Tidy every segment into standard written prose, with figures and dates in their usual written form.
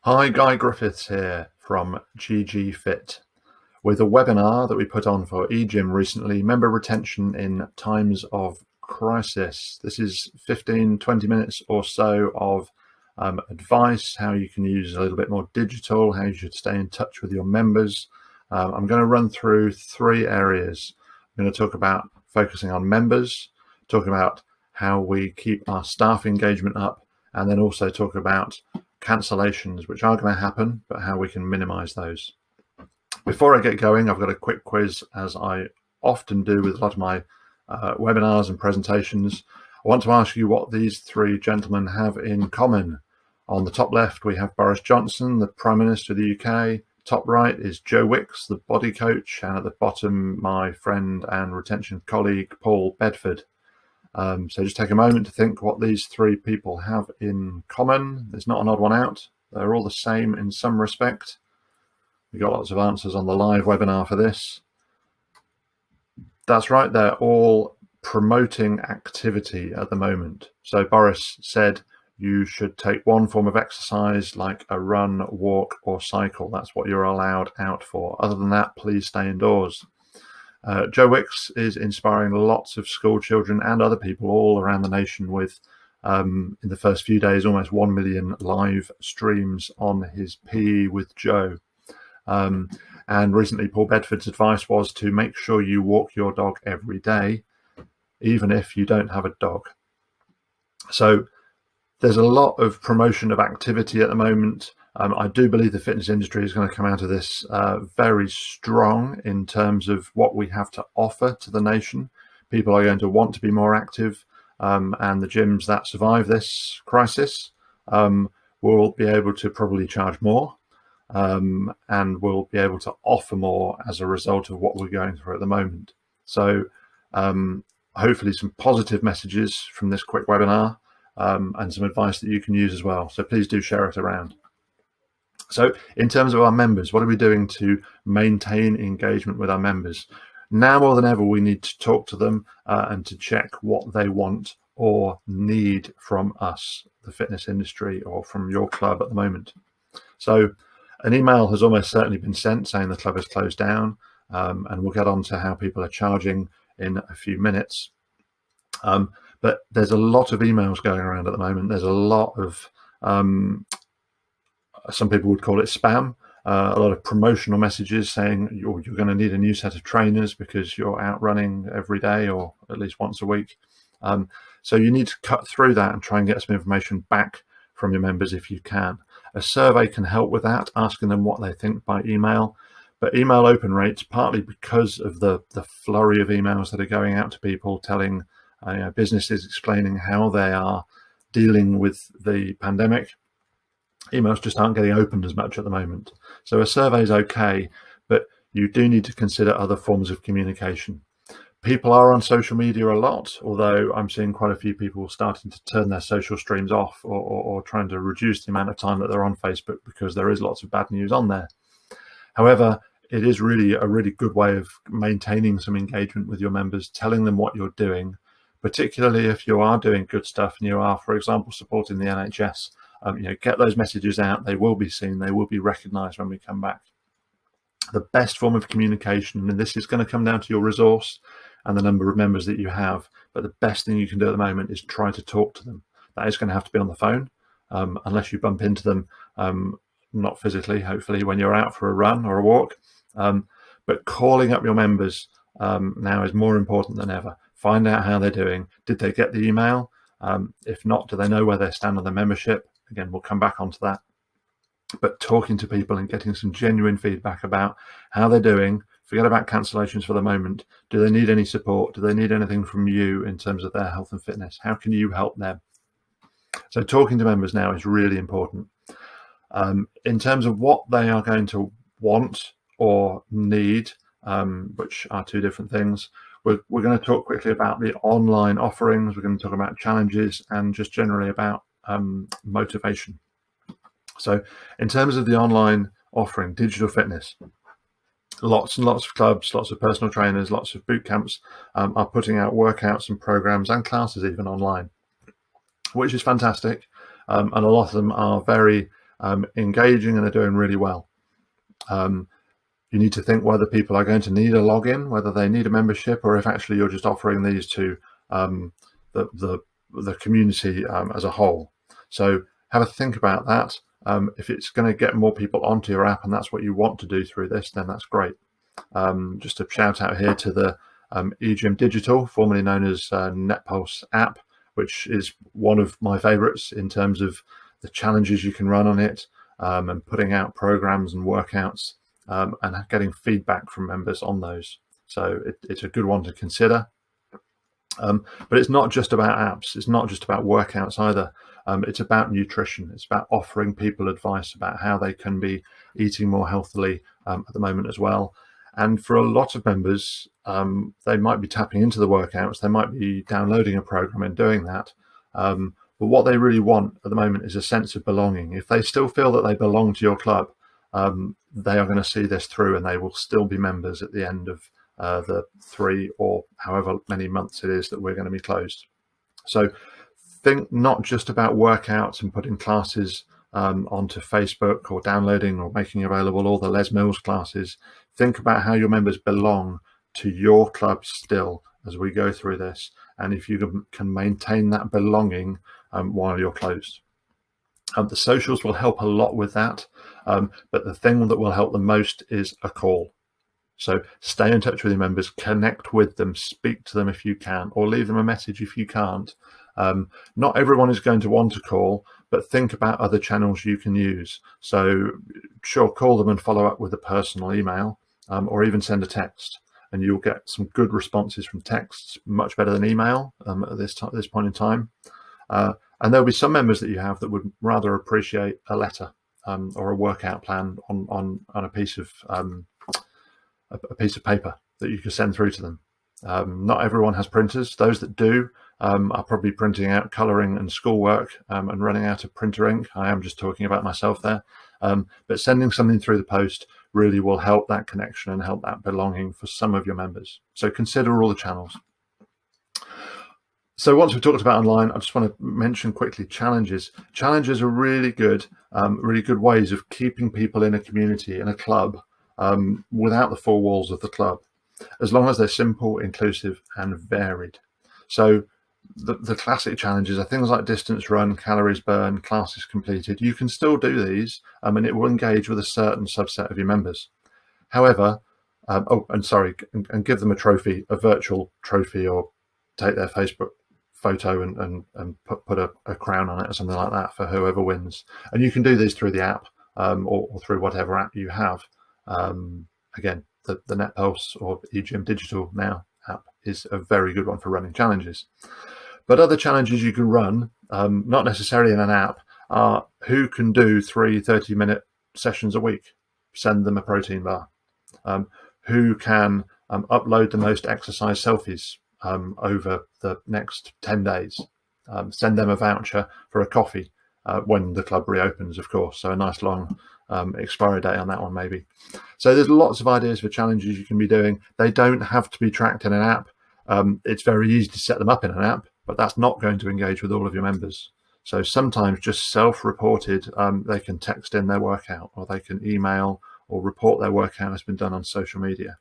Hi, Guy Griffiths here from GG Fit with a webinar that we put on for eGym recently, member retention in times of crisis. This is 15-20 minutes or so of advice, how you can use a little bit more digital, how you should stay in touch with your members. I'm going to run through three areas. I'm going to talk about focusing on members, talk about how we keep our staff engagement up, and then also talk about cancellations, which are going to happen, but how we can minimize those. Before I get going, I've got a quick quiz, as I often do with a lot of my webinars and presentations. I want to ask you what these three gentlemen have in common. On the top left, we have Boris Johnson, the Prime Minister of the UK. Top right is Joe Wicks, the body coach. And at the bottom, my friend and retention colleague, Paul Bedford. So just take a moment to think what these three people have in common. There's not an odd one out. They're all the same in some respect. We got lots of answers on the live webinar for this. That's right, they're all promoting activity at the moment. So Boris said you should take one form of exercise like a run, walk, or cycle. That's what you're allowed out for. Other than that, please stay indoors. Joe Wicks is inspiring lots of school children and other people all around the nation with, in the first few days, almost 1 million live streams on his PE with Joe. And recently, Paul Bedford's advice was to make sure you walk your dog every day, even if you don't have a dog. So there's a lot of promotion of activity at the moment. I do believe the fitness industry is going to come out of this very strong in terms of what we have to offer to the nation. People are going to want to be more active, and the gyms that survive this crisis will be able to probably charge more, and will be able to offer more as a result of what we're going through at the moment. So hopefully some positive messages from this quick webinar, and some advice that you can use as well. So please do share it around. So in terms of our members, what are we doing to maintain engagement with our members? Now more than ever, we need to talk to them and to check what they want or need from us, the fitness industry, or from your club at the moment. So an email has almost certainly been sent saying the club is closed down, and we'll get on to how people are charging in a few minutes. But there's a lot of emails going around at the moment. There's a lot of, some people would call it spam, a lot of promotional messages saying you're going to need a new set of trainers because you're out running every day or at least once a week. So you need to cut through that and try and get some information back from your members if you can. A survey can help with that, asking them what they think by email. But email open rates, partly because of the flurry of emails that are going out to people telling businesses explaining how they are dealing with the pandemic, emails just aren't getting opened as much at the moment. So a survey is okay, but you do need to consider other forms of communication. People are on social media a lot, although I'm seeing quite a few people starting to turn their social streams off, or trying to reduce the amount of time that they're on Facebook because there is lots of bad news on there. However, it is really a really good way of maintaining some engagement with your members, telling them what you're doing, particularly if you are doing good stuff and you are, for example, supporting the NHS. Get those messages out. They will be seen. They will be recognised when we come back. The best form of communication, and this is going to come down to your resource and the number of members that you have, but the best thing you can do at the moment is try to talk to them. That is going to have to be on the phone, unless you bump into them, not physically, hopefully, when you're out for a run or a walk. But calling up your members now is more important than ever. Find out how they're doing. Did they get the email? If not, do they know where they stand on their membership? Again, we'll come back onto that. But talking to people and getting some genuine feedback about how they're doing. Forget about cancellations for the moment. Do they need any support? Do they need anything from you in terms of their health and fitness? How can you help them? So talking to members now is really important. In terms of what they are going to want or need, which are two different things, we're going to talk quickly about the online offerings. We're going to talk about challenges and just generally about motivation. So in terms of the online offering, digital fitness, lots and lots of clubs, lots of personal trainers, lots of boot camps are putting out workouts and programs and classes even online, which is fantastic. And a lot of them are very engaging and are doing really well. You need to think whether people are going to need a login, whether they need a membership, or if actually you're just offering these to the community as a whole. So have a think about that. If it's going to get more people onto your app and that's what you want to do through this, then that's great. Just a shout out here to the eGym Digital, formerly known as NetPulse app, which is one of my favorites in terms of the challenges you can run on it, and putting out programs and workouts, and getting feedback from members on those. So it's a good one to consider. But it's not just about apps. It's not just about workouts either. It's about nutrition. It's about offering people advice about how they can be eating more healthily at the moment as well. And for a lot of members, they might be tapping into the workouts. They might be downloading a program and doing that. But what they really want at the moment is a sense of belonging. If they still feel that they belong to your club, they are going to see this through, and they will still be members at the end of the 3 or however many months it is that we're going to be closed. So think not just about workouts and putting classes onto Facebook or downloading or making available all the Les Mills classes. Think about how your members belong to your club still as we go through this, and if you can maintain that belonging while you're closed. The socials will help a lot with that, but the thing that will help the most is a call. So stay in touch with your members, connect with them, speak to them if you can, or leave them a message if you can't. Not everyone is going to want to call, but think about other channels you can use. So sure, call them and follow up with a personal email, or even send a text, and you'll get some good responses from texts, much better than email at this point in time. And there'll be some members that you have that would rather appreciate a letter or a workout plan on a piece of paper that you can send through to them. Not everyone has printers. Those that do are probably printing out colouring and schoolwork and running out of printer ink. I am just talking about myself there. But sending something through the post really will help that connection and help that belonging for some of your members. So consider all the channels. So once we've talked about online, I just want to mention quickly challenges. Challenges are really good ways of keeping people in a community, in a club, without the four walls of the club, as long as they're simple, inclusive, and varied. So the classic challenges are things like distance run, calories burned, classes completed. You can still do these, and it will engage with a certain subset of your members. However, and give them a trophy, a virtual trophy, or take their Facebook photo and put a crown on it or something like that for whoever wins. And you can do these through the app, or through whatever app you have. Again, the NetPulse or eGym Digital now app is a very good one for running challenges. But other challenges you can run, not necessarily in an app, are who can do 3 30-minute sessions a week, send them a protein bar. Who can upload the most exercise selfies over the next 10 days, send them a voucher for a coffee when the club reopens, of course. So a nice long expiry date on that one, maybe. So there's lots of ideas for challenges you can be doing. They don't have to be tracked in an app. It's very easy to set them up in an app, but that's not going to engage with all of your members. So sometimes just self-reported, they can text in their workout, or they can email or report their workout has been done on social media.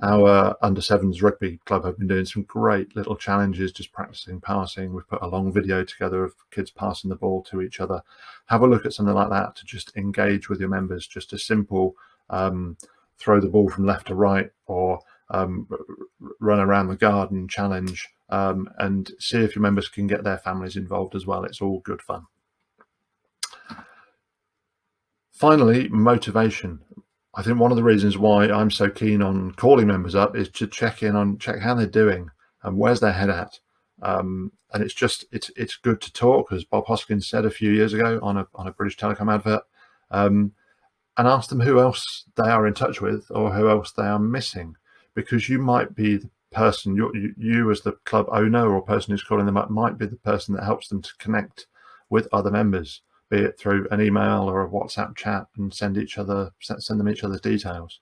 Our under 7s rugby club have been doing some great little challenges, just practicing passing. We've put a long video together of kids passing the ball to each other. Have a look at something like that to just engage with your members. Just a simple throw the ball from left to right, or run around the garden challenge, and see if your members can get their families involved as well. It's all good fun. Finally, motivation. I think one of the reasons why I'm so keen on calling members up is to check how they're doing and where's their head at. And it's good to talk, as Bob Hoskins said a few years ago on a British Telecom advert, and ask them who else they are in touch with or who else they are missing, because you might be the person, you as the club owner or person who's calling them up might be the person that helps them to connect with other members, be it through an email or a WhatsApp chat, and send them each other's details.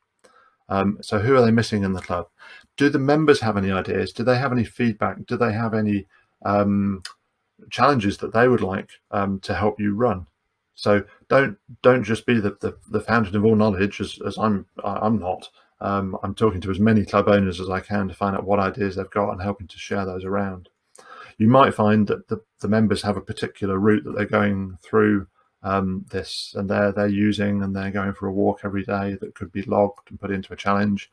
So who are they missing in the club? Do the members have any ideas? Do they have any feedback? Do they have any challenges that they would like to help you run? So don't just be the fountain of all knowledge, as I'm not. I'm talking to as many club owners as I can to find out what ideas they've got and helping to share those around. You might find that the members have a particular route that they're going through this, and they're using, and they're going for a walk every day that could be logged and put into a challenge.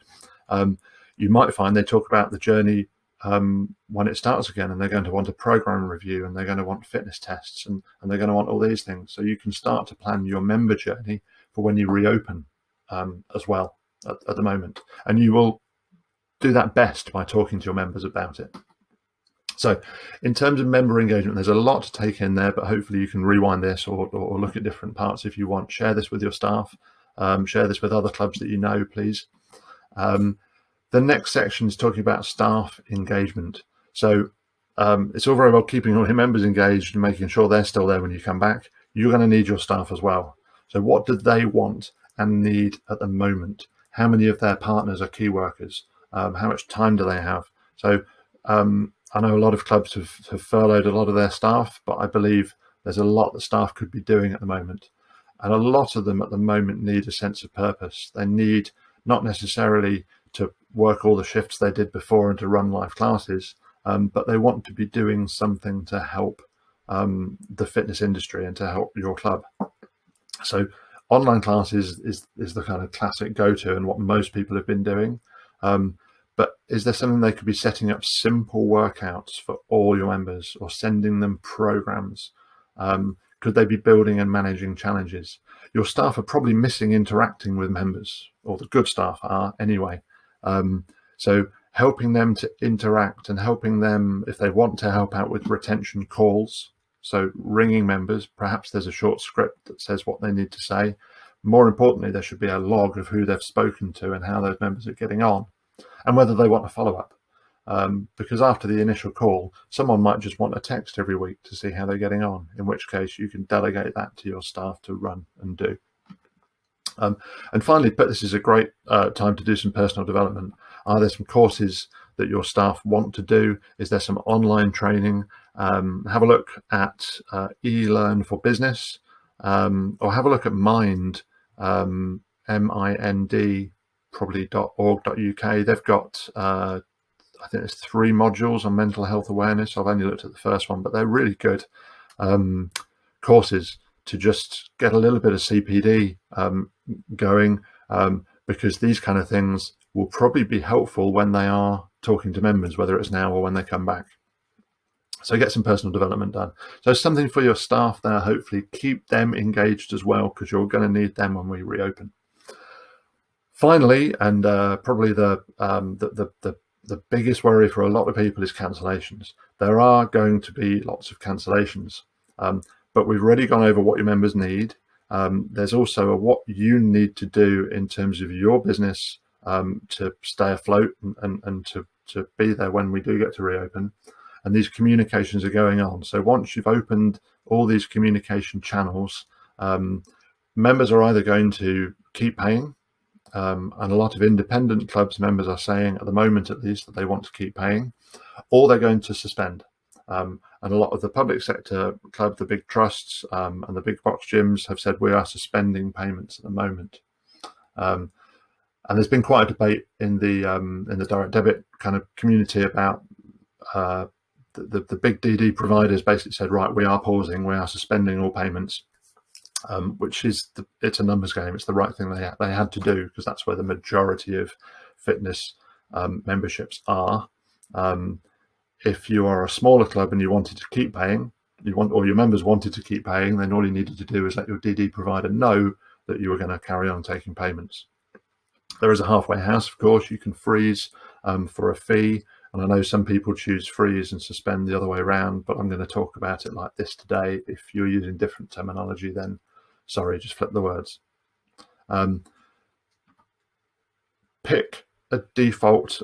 You might find they talk about the journey when it starts again, and they're going to want a program review, and they're going to want fitness tests, and they're going to want all these things. So you can start to plan your member journey for when you reopen as well at the moment, and you will do that best by talking to your members about it. So in terms of member engagement, there's a lot to take in there, but hopefully you can rewind this or look at different parts if you want. Share this with your staff, share this with other clubs that you know, please. The next section is talking about staff engagement. So it's all very well keeping all your members engaged and making sure they're still there when you come back. You're going to need your staff as well. So what do they want and need at the moment? How many of their partners are key workers? How much time do they have? So I know a lot of clubs have furloughed a lot of their staff, but I believe there's a lot that staff could be doing at the moment. And a lot of them at the moment need a sense of purpose. They need not necessarily to work all the shifts they did before and to run live classes, but they want to be doing something to help the fitness industry and to help your club. So online classes is the kind of classic go-to and what most people have been doing. But is there something they could be setting up simple workouts for all your members or sending them programs? Could they be building and managing challenges? Your staff are probably missing interacting with members, or the good staff are anyway. So helping them to interact and helping them, if they want to help out with retention calls, so ringing members, perhaps there's a short script that says what they need to say. More importantly, there should be a log of who they've spoken to and how those members are getting on, and whether they want a follow-up. Because after the initial call, someone might just want a text every week to see how they're getting on, in which case you can delegate that to your staff to run and do. And finally, but this is a great time to do some personal development. Are there some courses that your staff want to do? Is there some online training? Have a look at eLearn for Business, or have a look at Mind, MIND, probably .org.uk. They've got I think there's 3 modules on mental health awareness. I've only looked at the first one, but they're really good courses to just get a little bit of CPD going, because these kind of things will probably be helpful when they are talking to members, whether it's now or when they come back. So get some personal development done. So something for your staff there, hopefully keep them engaged as well, because you're going to need them when we reopen. Finally, and probably the biggest worry for a lot of people is cancellations. There are going to be lots of cancellations, but we've already gone over what your members need. There's also what you need to do in terms of your business to stay afloat and to be there when we do get to reopen. And these communications are going on. So once you've opened all these communication channels, members are either going to keep paying, and a lot of independent clubs members are saying at the moment at least that they want to keep paying, or they're going to suspend. And a lot of the public sector clubs, the big trusts and the big box gyms have said we are suspending payments at the moment. And there's been quite a debate in the direct debit kind of community about the big DD providers basically said, right, we are pausing, we are suspending all payments. Which is it's a numbers game. It's the right thing they had to do, because that's where the majority of fitness memberships are. If you are a smaller club and you wanted to keep paying, or your members wanted to keep paying, then all you needed to do is let your DD provider know that you were going to carry on taking payments. There is a halfway house, of course. You can freeze for a fee, and I know some people choose freeze and suspend the other way around, but I'm going to talk about it like this today. If you're using different terminology, then sorry, just flip the words. Pick a default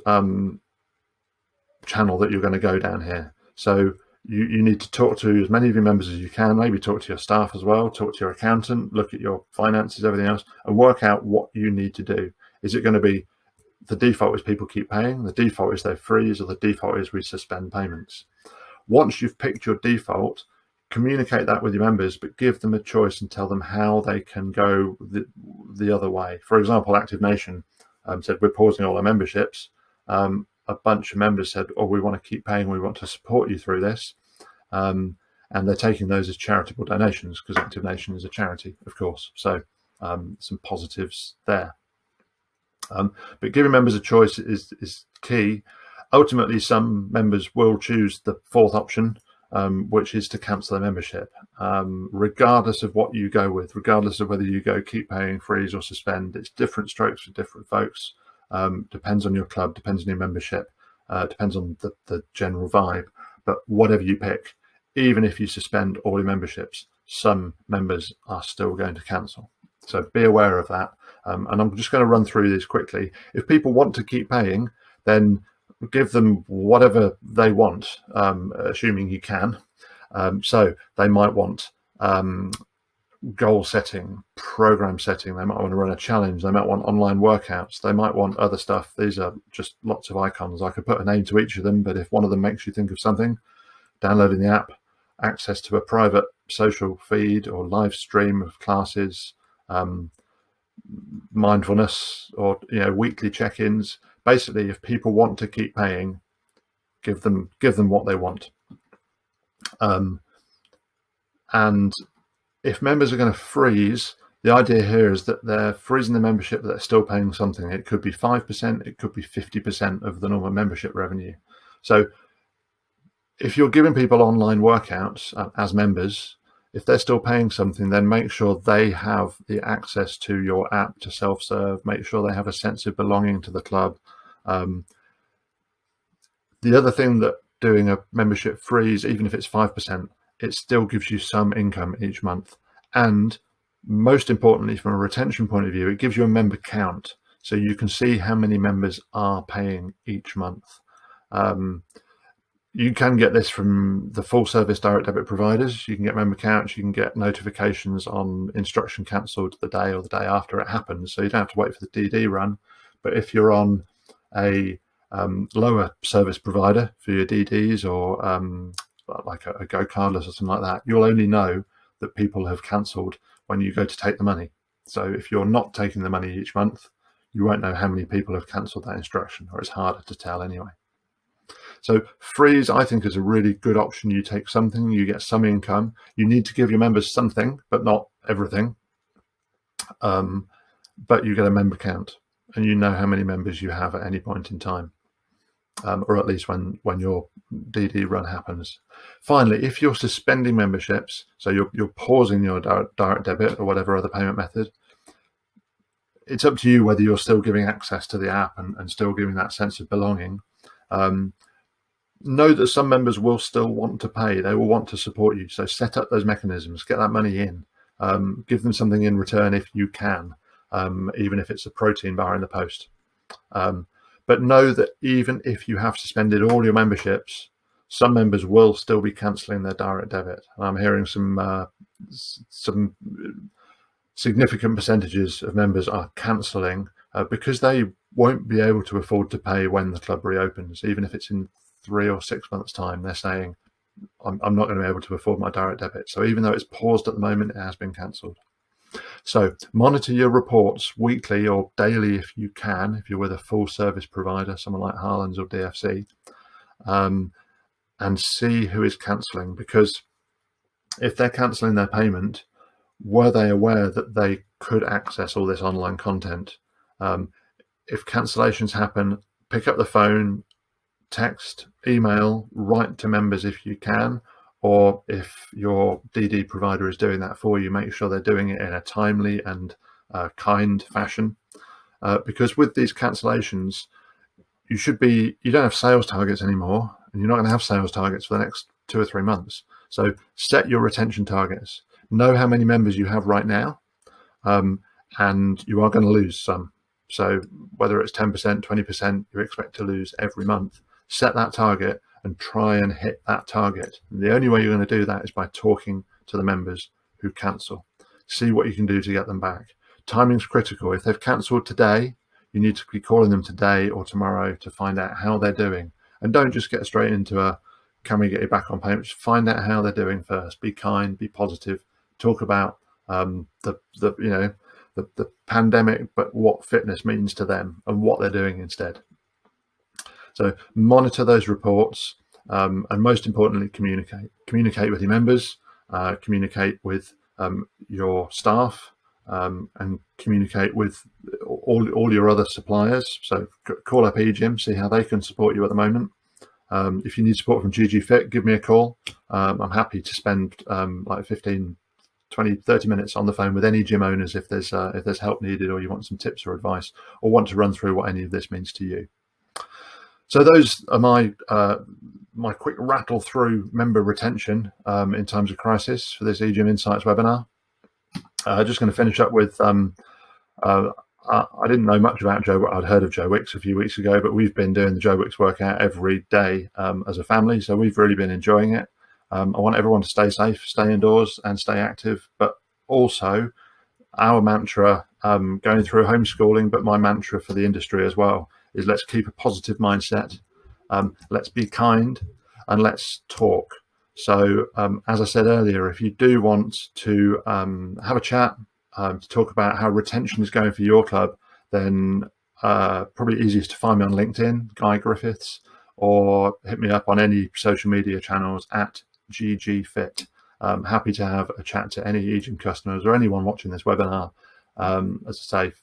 channel that you're going to go down here. So you need to talk to as many of your members as you can, maybe talk to your staff as well, talk to your accountant, look at your finances, everything else, and work out what you need to do. Is it going to be the default is people keep paying, the default is they freeze, or the default is we suspend payments? Once you've picked your default, communicate that with your members, but give them a choice and tell them how they can go the other way. For example, Active Nation said, we're pausing all our memberships. A bunch of members said, oh, we want to keep paying, we want to support you through this. And they're taking those as charitable donations, because Active Nation is a charity, of course. So some positives there. But giving members a choice is key. Ultimately, some members will choose the fourth option, which is to cancel their membership, regardless of what you go with, regardless of whether you go keep paying, freeze, or suspend. It's different strokes for different folks. Depends on your club, depends on your membership, depends on the general vibe. But whatever you pick, even if you suspend all your memberships, some members are still going to cancel. So be aware of that. And I'm just going to run through these quickly. If people want to keep paying, then give them whatever they want, assuming you can. So they might want goal setting, program setting, they might want to run a challenge, they might want online workouts, they might want other stuff. These are just lots of icons. I could put a name to each of them, but if one of them makes you think of something, downloading the app, access to a private social feed or live stream of classes, mindfulness, or weekly check-ins. Basically, if people want to keep paying, give them what they want. And if members are going to freeze, the idea here is that they're freezing the membership, but they're still paying something. It could be 5%, it could be 50% of the normal membership revenue. So if you're giving people online workouts as members, if they're still paying something, then make sure they have the access to your app to self-serve. Make sure they have a sense of belonging to the club. The other thing that doing a membership freeze, even if it's 5%, it still gives you some income each month. And most importantly, from a retention point of view, it gives you a member count. So you can see how many members are paying each month. You can get this from the full service direct debit providers. You can get member counts, you can get notifications on instruction cancelled the day or the day after it happens. So you don't have to wait for the DD run. But if you're on a lower service provider for your DDs, or like a Go Cardless or something like that, you'll only know that people have cancelled when you go to take the money. So if you're not taking the money each month, you won't know how many people have cancelled that instruction, or it's harder to tell anyway. So freeze, I think, is a really good option. You take something, you get some income. You need to give your members something, but not everything. But you get a member count, and you know how many members you have at any point in time, or at least when your DD run happens. Finally, if you're suspending memberships, so you're pausing your direct debit or whatever other payment method, it's up to you whether you're still giving access to the app and still giving that sense of belonging. Know that some members will still want to pay. They will want to support you. So set up those mechanisms, get that money in, give them something in return if you can, even if it's a protein bar in the post. But know that even if you have suspended all your memberships, some members will still be cancelling their direct debit. I'm hearing some significant percentages of members are cancelling because they won't be able to afford to pay when the club reopens, even if it's in 3 or 6 months' time. They're saying, I'm not going to be able to afford my direct debit. So even though it's paused at the moment, it has been cancelled. So monitor your reports weekly or daily if you can, if you're with a full service provider, someone like Harlan's or DFC, and see who is cancelling. Because if they're cancelling their payment, were they aware that they could access all this online content? If cancellations happen, pick up the phone, text, email, write to members if you can, or if your DD provider is doing that for you, make sure they're doing it in a timely and kind fashion. Because with these cancellations, you don't have sales targets anymore, and you're not going to have sales targets for the next 2 or 3 months. So set your retention targets. Know how many members you have right now, and you are going to lose some. So whether it's 10%, 20%, you expect to lose every month. Set that target and try and hit that target. And the only way you're going to do that is by talking to the members who cancel. See what you can do to get them back. Timing's critical. If they've cancelled today, you need to be calling them today or tomorrow to find out how they're doing. And don't just get straight into a can we get you back on payments? Find out how they're doing first. Be kind, be positive. Talk about the pandemic, but what fitness means to them and what they're doing instead. So monitor those reports, and most importantly, communicate with your members, communicate with your staff, and communicate with all your other suppliers. So call up eGym, see how they can support you at the moment. If you need support from GG Fit, give me a call. I'm happy to spend like 15, 20, 30 minutes on the phone with any gym owners if there's help needed, or you want some tips or advice, or want to run through what any of this means to you. So those are my quick rattle through member retention in times of crisis for this eGym Insights webinar. Just going to finish up with I didn't know much about Joe. I'd heard of Joe Wicks a few weeks ago, but we've been doing the Joe Wicks workout every day as a family, so we've really been enjoying it. I want everyone to stay safe, stay indoors, and stay active. But also, our mantra going through homeschooling, but my mantra for the industry as well, is let's keep a positive mindset, let's be kind, and let's talk. So as I said earlier, if you do want to have a chat to talk about how retention is going for your club, then probably easiest to find me on LinkedIn, Guy Griffiths, or hit me up on any social media channels at GGFit. Happy to have a chat to any eGym customers or anyone watching this webinar. As I say,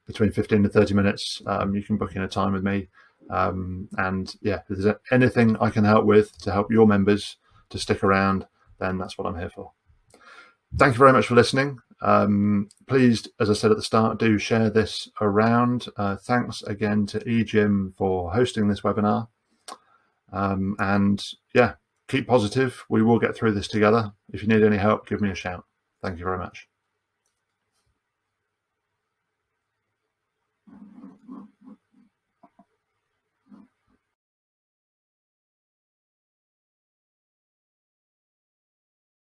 between 15 to 30 minutes, you can book in a time with me. And yeah, if there's anything I can help with to help your members to stick around, then that's what I'm here for. Thank you very much for listening. Please, as I said at the start, do share this around. Thanks again to eGym for hosting this webinar. And yeah, keep positive. We will get through this together. If you need any help, give me a shout. Thank you very much.